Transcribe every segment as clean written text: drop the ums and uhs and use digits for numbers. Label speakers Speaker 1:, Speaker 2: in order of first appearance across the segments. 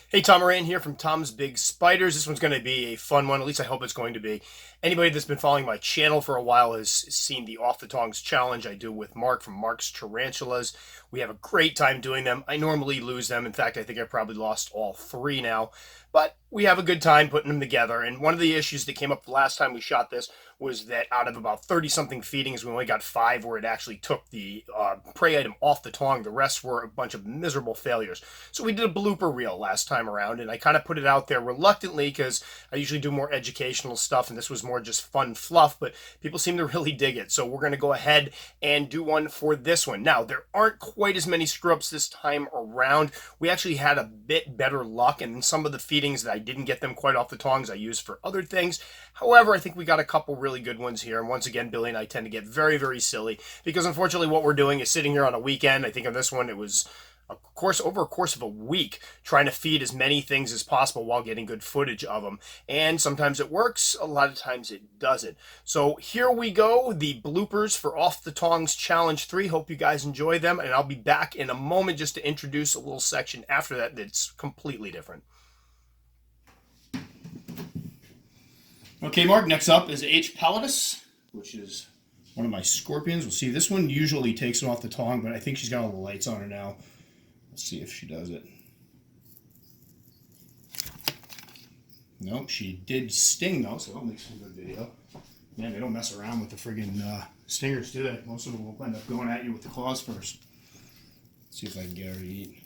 Speaker 1: Hey, Tom Moran here from Tom's Big Spiders. This one's going to be a fun one. At least I hope it's going to be. Anybody that's been following my channel for a while has seen the Off the Tongs challenge I do with Mark from Mark's Tarantulas. We have a great time doing them. I normally lose them. In fact, I think I probably lost all three now. But we have a good time putting them together. And one of the issues that came up the last time we shot this was that out of about 30-something feedings, we only got 5 where it actually took the prey item off the tong. The rest were a bunch of miserable failures. So we did a blooper reel last time around, and I kind of put it out there reluctantly because I usually do more educational stuff, and this was more just fun fluff, but people seem to really dig it. So we're going to go ahead and do one for this one. Now, there aren't quite as many screw-ups this time around. We actually had a bit better luck, and some of the feedings that I didn't get them quite off the tongs I used for other things. However, I think we got a couple really good ones here. And once again, Billy and I tend to get very, very silly because unfortunately what we're doing is sitting here on a weekend. I think on this one it was over a course of a week trying to feed as many things as possible while getting good footage of them. And sometimes it works, a lot of times it doesn't. So here we go, the bloopers for Off the Tongs Challenge 3. Hope you guys enjoy them, and I'll be back in a moment just to introduce a little section after that that's completely different. Okay, Mark, next up is H. pallidus, which is one of my scorpions. We'll see. This one usually takes them off the tong, but I think she's got all the lights on her now. Let's see if she does it. Nope, she did sting though, so that'll make some good video. Man, they don't mess around with the friggin' stingers, do they? Most of them will end up going at you with the claws first. Let's see if I can get her to eat.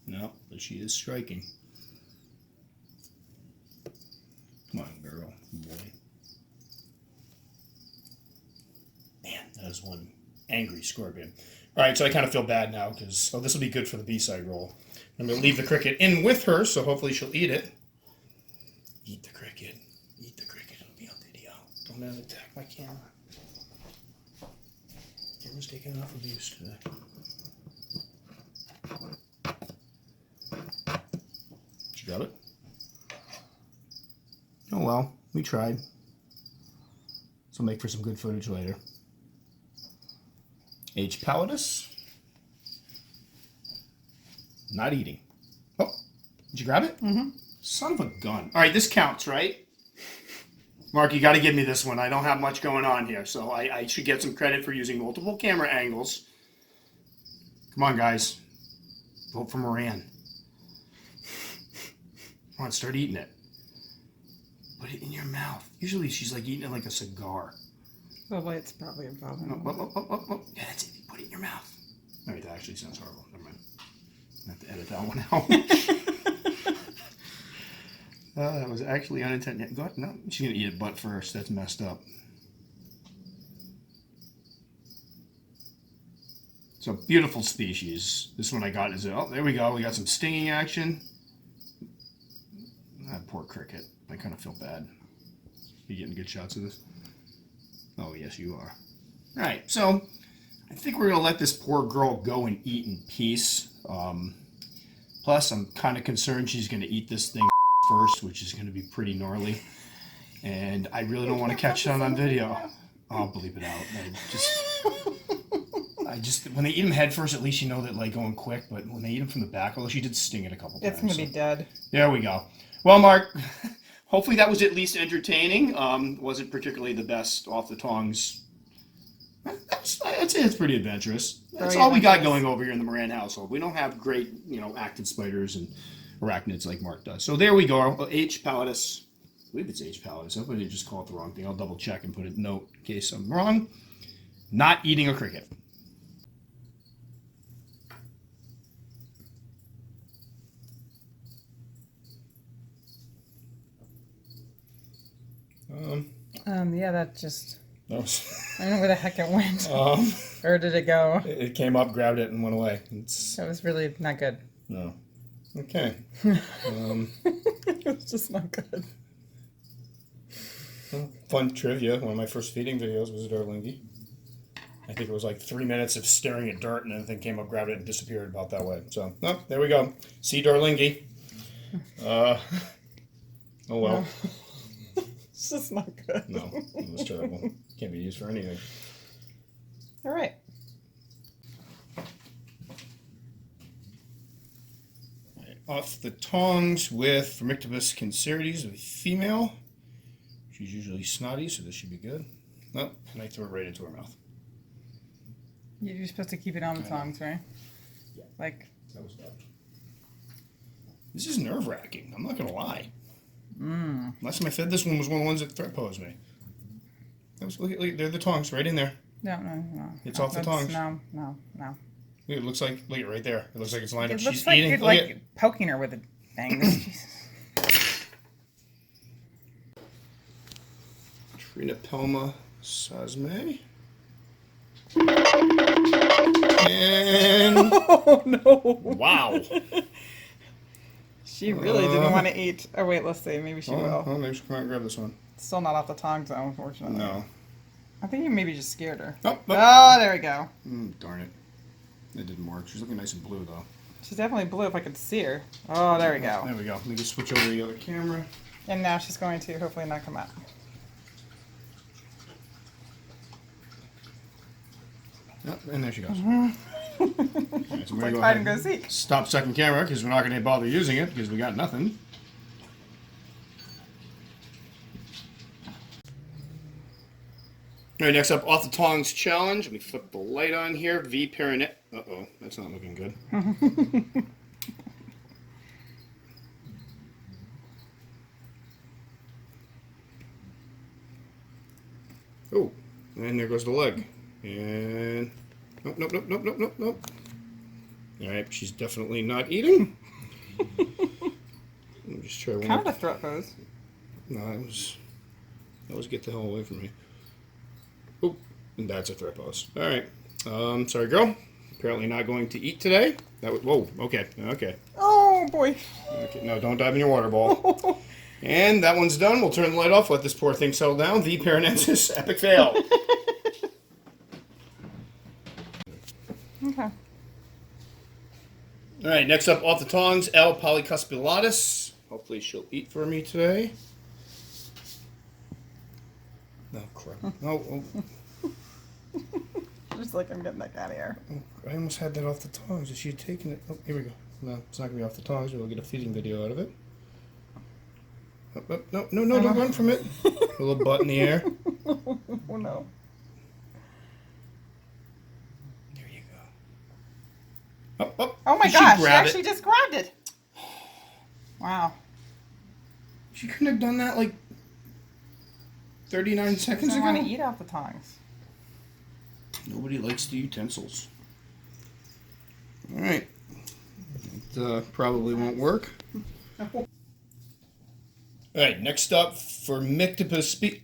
Speaker 1: No, but she is striking. Come on, girl, boy. Man, that is one angry scorpion. All right, so I kind of feel bad now because, this will be good for the B-side roll. I'm going to leave the cricket in with her, so hopefully she'll eat it. Eat the cricket. Eat the cricket. It'll be on video. Don't let it attack my camera. Camera's taking enough abuse today. Did you grab it? Oh well, we tried. This will make for some good footage later. H. pallidus. Not eating. Oh, did you grab it?
Speaker 2: Mm-hmm.
Speaker 1: Son of a gun. All right, this counts, right? Mark, you got to give me this one. I don't have much going on here, so I should get some credit for using multiple camera angles. Come on, guys. Vote for Moran. Come on, start eating it. Put it in your mouth. Usually she's like eating it like a cigar.
Speaker 2: Well, it's probably a problem.
Speaker 1: Yeah, that's it. Put it in your mouth. All right, that actually sounds horrible. Never mind. I have to edit that one out. That was actually unintended. Go ahead. No, she's going to eat it butt first. That's messed up. So, beautiful species. This one I got is, oh, there we go. We got some stinging action. That poor cricket. I kind of feel bad. You getting good shots of this? Oh, yes, you are. All right, so I think we're going to let this poor girl go and eat in peace. Plus, I'm kind of concerned she's going to eat this thing first, which is going to be pretty gnarly. And I really don't want to catch it on video. I'll bleep it out. I just, when they eat them head first, at least you know that like going quick. But when they eat them from the back, although she did sting it a couple times.
Speaker 2: It's going to be dead.
Speaker 1: There we go. Well, Mark, hopefully that was at least entertaining. Wasn't particularly the best off the tongs. I'd say it's pretty adventurous. That's all we got going over here in the Moran household. We don't have great, active spiders and arachnids like Mark does. So there we go. H. pallidus. I believe it's H. pallidus. I didn't just call it the wrong thing. I'll double check and put a note in case I'm wrong. Not eating a cricket.
Speaker 2: Yeah, that just...
Speaker 1: That was...
Speaker 2: I don't know where the heck it went. Where did it go?
Speaker 1: It came up, grabbed it, and went away.
Speaker 2: That was really not good.
Speaker 1: No. Okay.
Speaker 2: It was just not good.
Speaker 1: Fun trivia. One of my first feeding videos was a Darlingi. I think it was like 3 minutes of staring at dirt, and then the thing came up, grabbed it, and disappeared about that way. So, there we go. See Darlingi. Oh well.
Speaker 2: No. It's just not good.
Speaker 1: No, it was terrible. Can't be used for anything.
Speaker 2: All right.
Speaker 1: off the tongs with Phormictopus cancerides, a female. She's usually snotty, so this should be good. Oh, and I threw it right into her mouth.
Speaker 2: You're supposed to keep it on the tongs, right?
Speaker 1: Yeah.
Speaker 2: Like.
Speaker 1: That was bad. This is nerve-wracking. I'm not gonna lie. Last time I fed this one was one of the ones that threat posed me. That was look, they're the tongs right in there.
Speaker 2: No.
Speaker 1: It's off the tongs.
Speaker 2: No.
Speaker 1: It looks like look right there. It looks like it's lined up.
Speaker 2: It looks
Speaker 1: She's
Speaker 2: like
Speaker 1: eating.
Speaker 2: you're like poking her with a thing. Jesus.
Speaker 1: Tonopelma sasme. And
Speaker 2: Oh no!
Speaker 1: wow.
Speaker 2: She really didn't want to eat. Oh wait, let's see. Maybe she will.
Speaker 1: Oh, maybe she come out and grab this one.
Speaker 2: Still not off the tongs though, unfortunately.
Speaker 1: No.
Speaker 2: I think you maybe just scared her.
Speaker 1: Oh,
Speaker 2: Oh, there we go.
Speaker 1: Darn it. It didn't work. She's looking nice and blue though.
Speaker 2: She's definitely blue if I could see her. Oh, there we go.
Speaker 1: There we go. Let me just switch over to the other camera.
Speaker 2: And now she's going to hopefully not come out.
Speaker 1: Yep, and there she goes. Right, so
Speaker 2: It's like hide and go seek.
Speaker 1: Stop second camera because we're not going to bother using it because we got nothing. All right, next up, off the tongs challenge. Let me flip the light on here. Pterinopelma. Uh-oh, that's not looking good. Oh, and there goes the leg. And nope. All right, she's definitely not eating. Let me just try one.
Speaker 2: Kind of a threat pose.
Speaker 1: No, that was get the hell away from me. Oh, and that's a threat pose. All right, sorry, girl. Apparently not going to eat today. That was whoa. Okay.
Speaker 2: Oh boy.
Speaker 1: Okay, no, don't dive in your water ball. And that one's done. We'll turn the light off. Let this poor thing settle down. The Paranensis epic fail.
Speaker 2: Okay.
Speaker 1: All right, next up off the tongs, L. polycuspillatus. Hopefully she'll eat for me today. No, crap. No.
Speaker 2: Just like I'm getting that out of here.
Speaker 1: I almost had that off the tongs. Is she taking it? Oh, here we go. No, it's not going to be off the tongs. We'll get a feeding video out of it. No, don't run from it. A little butt in the air.
Speaker 2: Oh no.
Speaker 1: There you go.
Speaker 2: Oh my
Speaker 1: Did she
Speaker 2: gosh, she
Speaker 1: grab
Speaker 2: actually
Speaker 1: it?
Speaker 2: just grabbed it. Wow.
Speaker 1: She couldn't have done that like 39 seconds
Speaker 2: I
Speaker 1: ago.
Speaker 2: want to eat off the tongs.
Speaker 1: Nobody likes the utensils. All right. It probably won't work. All right, next up for Mictopus.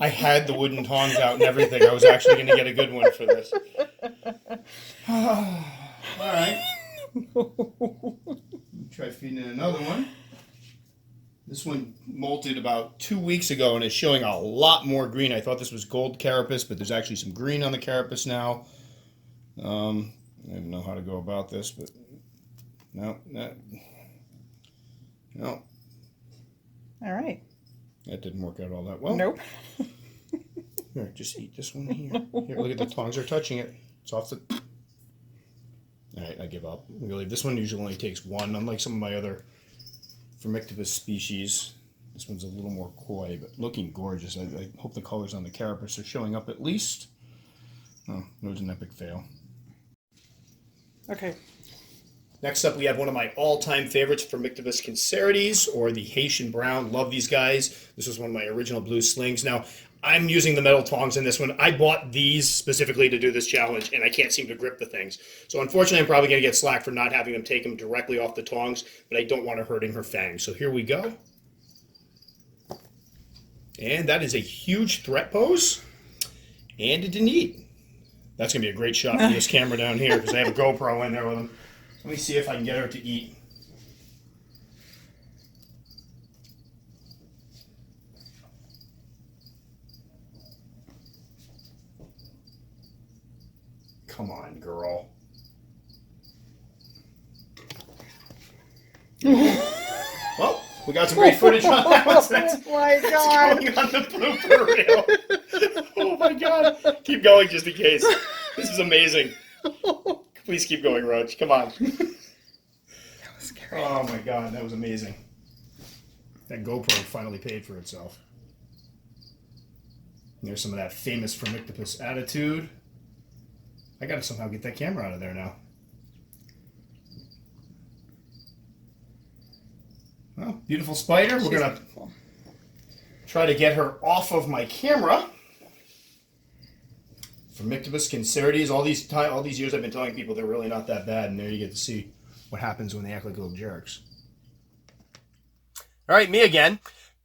Speaker 1: I had the wooden tongs out and everything. I was actually going to get a good one for this. All right. Try feeding it another one. This one molted about 2 weeks ago and is showing a lot more green. I thought this was gold carapace, but there's actually some green on the carapace now. I don't know how to go about this, but no.
Speaker 2: All right.
Speaker 1: That didn't work out all that well.
Speaker 2: Nope.
Speaker 1: Here, just eat this one here. Here, look at the tongs are touching it. It's off the... All right, I give up. Really, this one usually only takes one. Unlike some of my other Phormictopus species, this one's a little more coy, but looking gorgeous. I hope the colors on the carapace are showing up at least. Oh, it was an epic fail.
Speaker 2: Okay.
Speaker 1: Next up, we have one of my all-time favorites, Phormictopus cancerides, or the Haitian brown. Love these guys. This was one of my original blue slings. Now, I'm using the metal tongs in this one. I bought these specifically to do this challenge, and I can't seem to grip the things. So unfortunately, I'm probably going to get slack for not having them take them directly off the tongs, but I don't want her hurting her fangs. So here we go. And that is a huge threat pose, and it didn't eat. That's going to be a great shot for this camera down here, because I have a GoPro in there with them. Let me see if I can get her to eat. Come on, girl. Well, we got some great footage on that one. So that's
Speaker 2: Oh my god.
Speaker 1: going on the blooper reel. Oh my god. Keep going just in case. This is amazing. Please keep going, Roach. Come on.
Speaker 2: That was scary.
Speaker 1: Oh my god, that was amazing. That GoPro finally paid for itself. And there's some of that famous Phormictopus attitude. I gotta somehow get that camera out of there now. Well, beautiful spider. We're gonna
Speaker 2: Beautiful.
Speaker 1: try to get her off of my camera. Phormictopus cancerides. All these years I've been telling people they're really not that bad, and there you get to see what happens when they act like little jerks. All right, me again.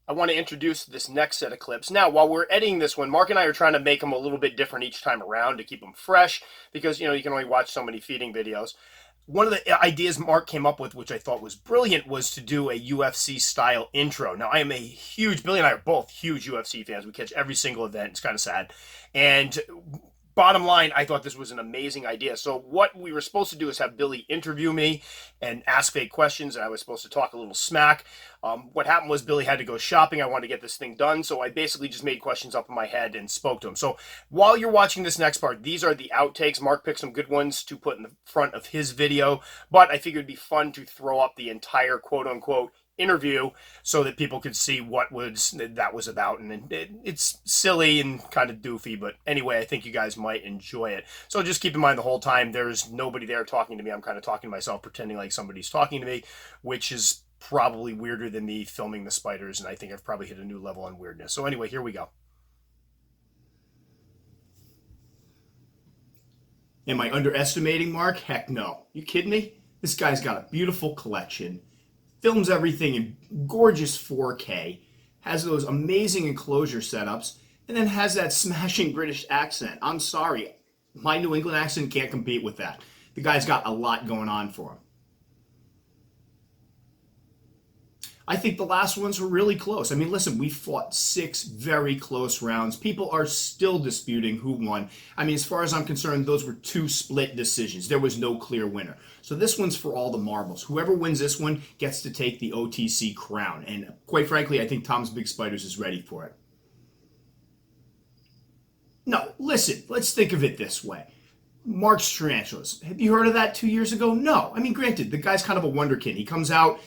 Speaker 1: I want to introduce this next set of clips. Now, while we're editing this one, Mark and I are trying to make them a little bit different each time around to keep them fresh because, you know, you can only watch so many feeding videos. One of the ideas Mark came up with, which I thought was brilliant, was to do a UFC-style intro. Now, I am a huge, Billy and I are both huge UFC fans. We catch every single event. It's kind of sad. And bottom line, I thought this was an amazing idea. So what we were supposed to do is have Billy interview me and ask fake questions, and I was supposed to talk a little smack. What happened was Billy had to go shopping. I wanted to get this thing done, so I basically just made questions up in my head and spoke to him. So while you're watching this next part, these are the outtakes. Mark picked some good ones to put in the front of his video, but I figured it'd be fun to throw up the entire quote-unquote interview so that people could see what that was about. And it's silly and kind of doofy, but anyway, I think you guys might enjoy it. So just keep in mind the whole time there's nobody there talking to me. I'm kind of talking to myself, pretending like somebody's talking to me, which is probably weirder than me filming the spiders, and I think I've probably hit a new level on weirdness. So anyway, here we go. Am I underestimating Mark? Heck no. You kidding me? This guy's got a beautiful collection, films everything in gorgeous 4K, has those amazing enclosure setups, and then has that smashing British accent. I'm sorry, my New England accent can't compete with that. The guy's got a lot going on for him. I think the last ones were really close. I mean, listen, we fought 6 very close rounds. People are still disputing who won. I mean, as far as I'm concerned, those were 2 split decisions. There was no clear winner. So this one's for all the marbles. Whoever wins this one gets to take the OTC crown. And quite frankly, I think Tom's Big Spiders is ready for it. No, listen, let's think of it this way. Mark's Tarantulas. Have you heard of that 2 years ago? No. I mean, granted, the guy's kind of a wonderkid. He comes out,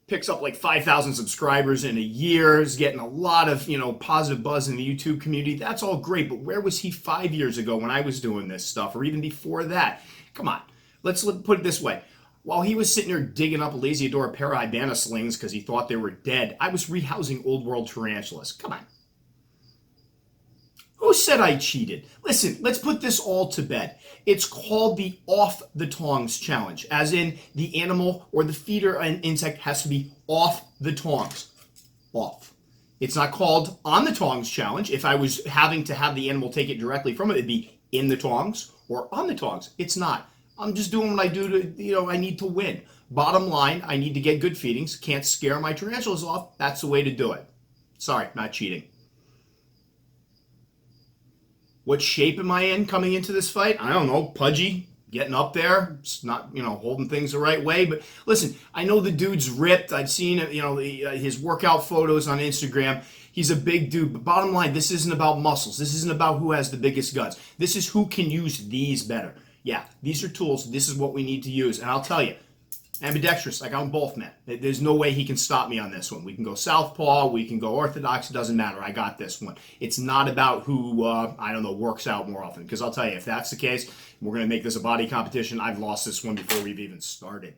Speaker 1: picks up like 5,000 subscribers in a year, is getting a lot of, positive buzz in the YouTube community. That's all great, but where was he 5 years ago when I was doing this stuff, or even before that? Come on, let's put it this way. While he was sitting there digging up Lasiodora parahybana slings because he thought they were dead, I was rehousing old world tarantulas. Come on. Who said I cheated? Listen, let's put this all to bed. It's called the off the tongs challenge, as in the animal or the feeder and insect has to be off the tongs. Off. It's not called on the tongs challenge. If I was having to have the animal take it directly from it, it'd be in the tongs or on the tongs. It's not. I'm just doing what I do to, I need to win. Bottom line, I need to get good feedings. Can't scare my tarantulas off. That's the way to do it. Sorry, not cheating. What shape am I in coming into this fight? I don't know, pudgy, getting up there, it's not, holding things the right way. But listen, I know the dude's ripped. I've seen, his workout photos on Instagram. He's a big dude. But bottom line, this isn't about muscles. This isn't about who has the biggest guns. This is who can use these better. Yeah, these are tools. This is what we need to use. And I'll tell you, ambidextrous, I got them both, man. There's no way he can stop me on this one. We can go southpaw, we can go orthodox, it doesn't matter. I got this one. It's not about who, works out more often. Because I'll tell you, if that's the case, we're going to make this a body competition. I've lost this one before we've even started.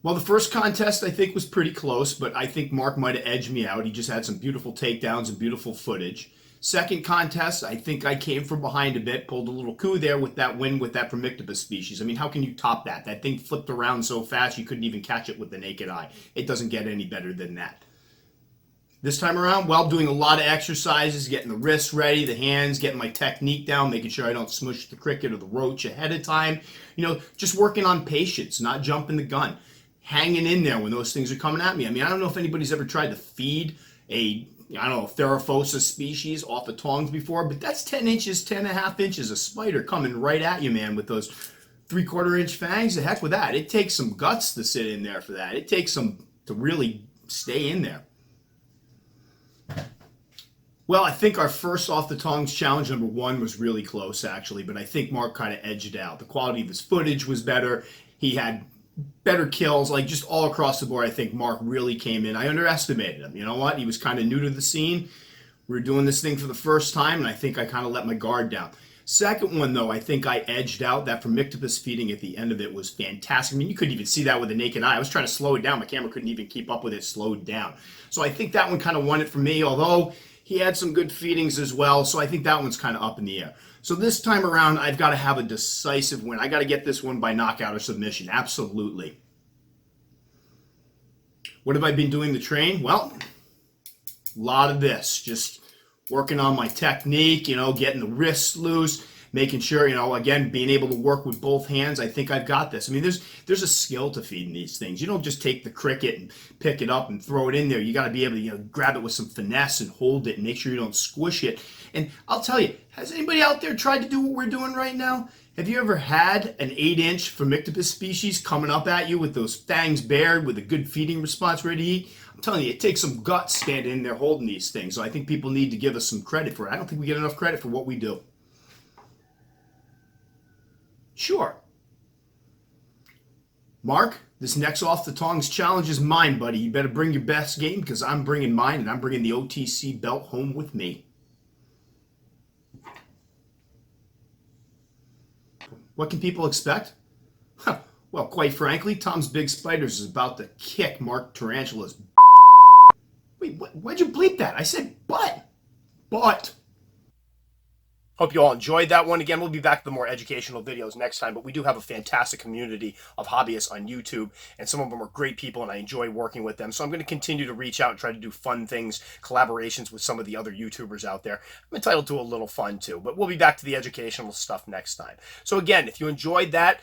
Speaker 1: Well, the first contest I think was pretty close, but I think Mark might have edged me out. He just had some beautiful takedowns and beautiful footage. Second contest, I think I came from behind a bit, pulled a little coup there with that win with that Mictopus species. I mean, how can you top that? That thing flipped around so fast you couldn't even catch it with the naked eye. It doesn't get any better than that. This time around, well, doing a lot of exercises, getting the wrists ready, the hands, getting my technique down, making sure I don't smush the cricket or the roach ahead of time. Just working on patience, not jumping the gun. Hanging in there when those things are coming at me. I mean, I don't know if anybody's ever tried to feed a Theraphosa species off the tongs before, but that's 10 inches, 10.5 inches of spider coming right at you, man, with those 3/4 inch fangs. The heck with that. It takes some guts to sit in there for that. It takes some to really stay in there. Well, I think our first off the tongs challenge, number one, was really close actually, but I think Mark kind of edged it out. The quality of his footage was better. He had better kills, like just all across the board. I think Mark really came in. I underestimated him. You know what? He was kind of new to the scene. We were doing this thing for the first time, and I think I kind of let my guard down. Second one, though, I think I edged out. That Phormictopus feeding at the end of it was fantastic. I mean, you couldn't even see that with the naked eye. I was trying to slow it down. My camera couldn't even keep up with it slowed down. So I think that one kind of won it for me, although he had some good feedings as well. So I think that one's kind of up in the air. So this time around, I've got to have a decisive win. I got to get this one by knockout or submission. Absolutely. What have I been doing to train? Well, a lot of this. Just working on my technique, getting the wrists loose, making sure, again, being able to work with both hands. I think I've got this. I mean, there's a skill to feeding these things. You don't just take the cricket and pick it up and throw it in there. You got to be able to, grab it with some finesse and hold it and make sure you don't squish it. And I'll tell you, has anybody out there tried to do what we're doing right now? Have you ever had an 8-inch Phormictopus species coming up at you with those fangs bared with a good feeding response ready to eat? I'm telling you, it takes some guts standing in there holding these things. So I think people need to give us some credit for it. I don't think we get enough credit for what we do. Sure. Mark, this next Off the Tongs challenge is mine, buddy. You better bring your best game because I'm bringing mine, and I'm bringing the OTC belt home with me. What can people expect? Well, quite frankly, Tom's Big Spiders is about to kick Mark Tarantula's. Wait, why'd you bleep that? I said butt. Butt. Hope you all enjoyed that one. Again, we'll be back with more educational videos next time, but we do have a fantastic community of hobbyists on YouTube, and some of them are great people, and I enjoy working with them. So I'm going to continue to reach out and try to do fun things, collaborations with some of the other YouTubers out there. I'm entitled to a little fun too, but we'll be back to the educational stuff next time. So again, if you enjoyed that,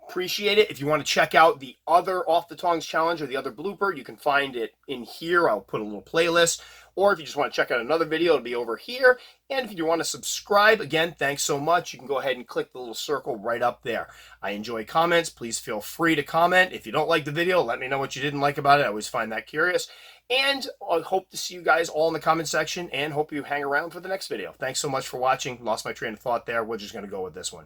Speaker 1: appreciate it. If you want to check out the other Off the Tongs challenge or the other blooper, you can find it in here. I'll put a little playlist. Or if you just want to check out another video, it'll be over here. And if you want to subscribe, again, thanks so much. You can go ahead and click the little circle right up there. I enjoy comments. Please feel free to comment. If you don't like the video, let me know what you didn't like about it. I always find that curious. And I hope to see you guys all in the comment section and hope you hang around for the next video. Thanks so much for watching. Lost my train of thought there. We're just going to go with this one.